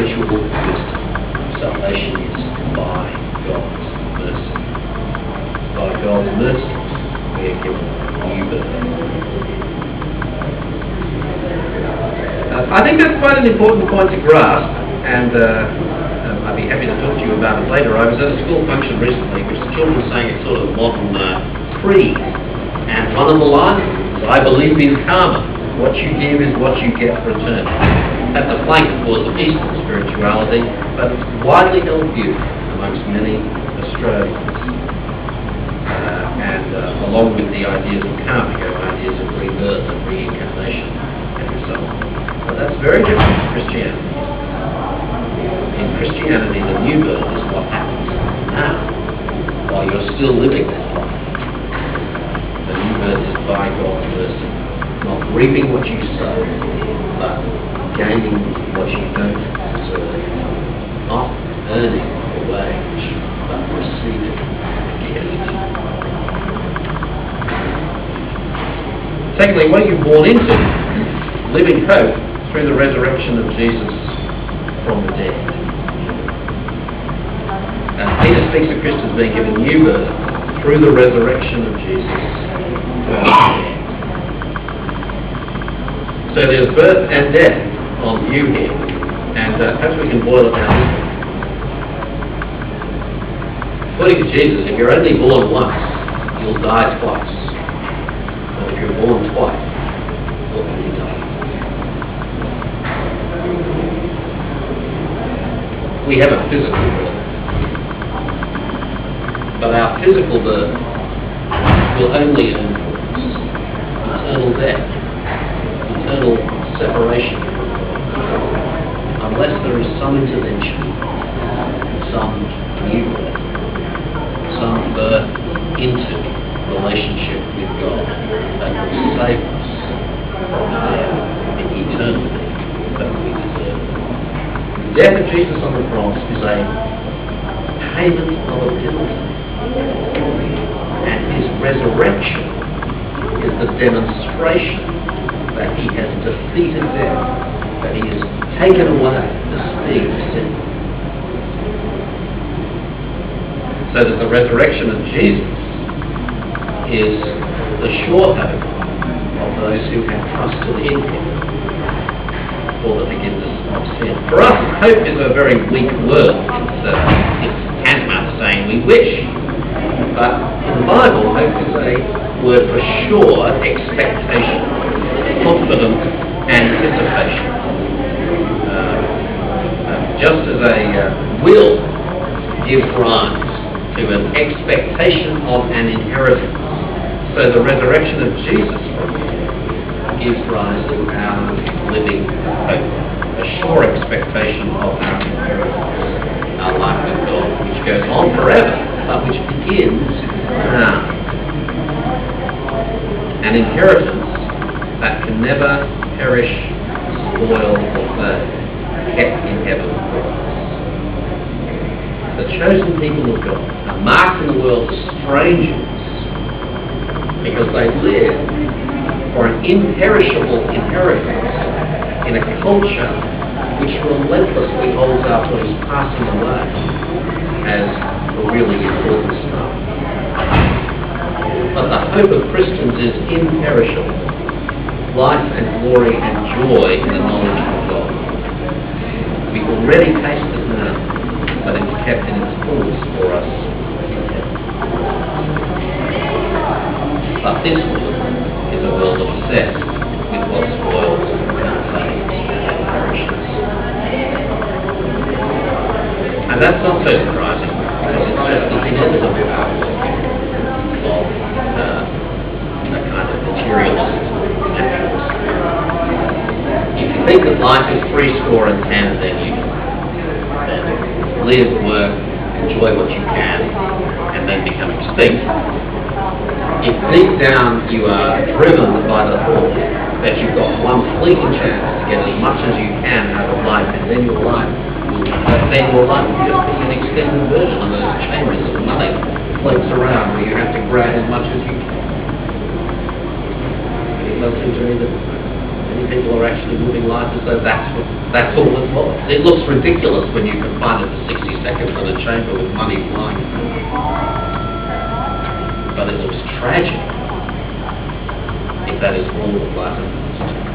spiritual wisdom. Salvation is by God's mercy. By God's mercy, we are given new birth. I think that's quite an important point to grasp, and I'd be happy to talk to you about it later. I was at a school function recently which the children were saying it's sort of modern creed, and one of the lines is, I believe in karma. What you give is what you get returned. That's a plank, of course, of Eastern spirituality, but it's widely held view amongst many Australians. Along with the ideas of karma, ideas of rebirth and reincarnation, and so on. But that's very different from Christianity. In Christianity, the new birth is what happens now, while you're still living this life. The new birth is by God's mercy, not reaping what you sow, but gaining what you don't deserve, not earning a wage, but receiving a gift. Secondly, what are you born into? Living hope through the resurrection of Jesus from the dead. And Peter speaks of Christians being given new birth through the resurrection of Jesus from the dead. So there's birth and death on view here, and perhaps we can boil it down. According to Jesus, if you're only born once, you'll die twice. Or if you're born twice, you'll only die. We have a physical birth, but our physical birth will only earn eternal death, eternal separation, unless there is some intervention, some new birth, some birth into relationship with God that will save us from the eternity that we deserve. The death of Jesus on the cross is a payment of a penalty, and his resurrection is the demonstration that he has defeated death, that he has taken away the sting of sin. So that the resurrection of Jesus is the sure hope of those who have trusted in him for the forgiveness of sin. For us, hope is a very weak word. It's tantamount to saying we wish. But in the Bible, hope is a word for sure expectation, confident anticipation. Just as a will gives rise to an expectation of an inheritance, so the resurrection of Jesus gives rise to our living hope, a sure expectation of our inheritance, our life with God, which goes on forever, but which begins now. An inheritance that can never perish, spoil, or fade, kept in heaven for us. The chosen people of God are marked in the world as strangers because they live for an imperishable inheritance in a culture which relentlessly holds out what is passing away as the really important stuff. But the hope of Christians is imperishable, life and glory and joy in the knowledge of God. We've already tasted now, but it's kept in its fullness for us in heaven. But this world is a world obsessed with what spoils and fades and perishes. And that's not so surprising, because it's just the inevitable outlook of a kind of materialist naturalist. If you think that life is 70, then you live, work, enjoy what you can, and then become extinct. If deep down you are driven by the thought that you've got one fleeting chance to get as much as you can out of life, and then your life will just be an extended version of those chambers of money that floats around where you have to grab as much as you can. It does seem to me that Many people are actually living life as though that's all it was. It looks ridiculous when you confine it to 60 seconds in a chamber with money flying. But it looks tragic if that is all that life is.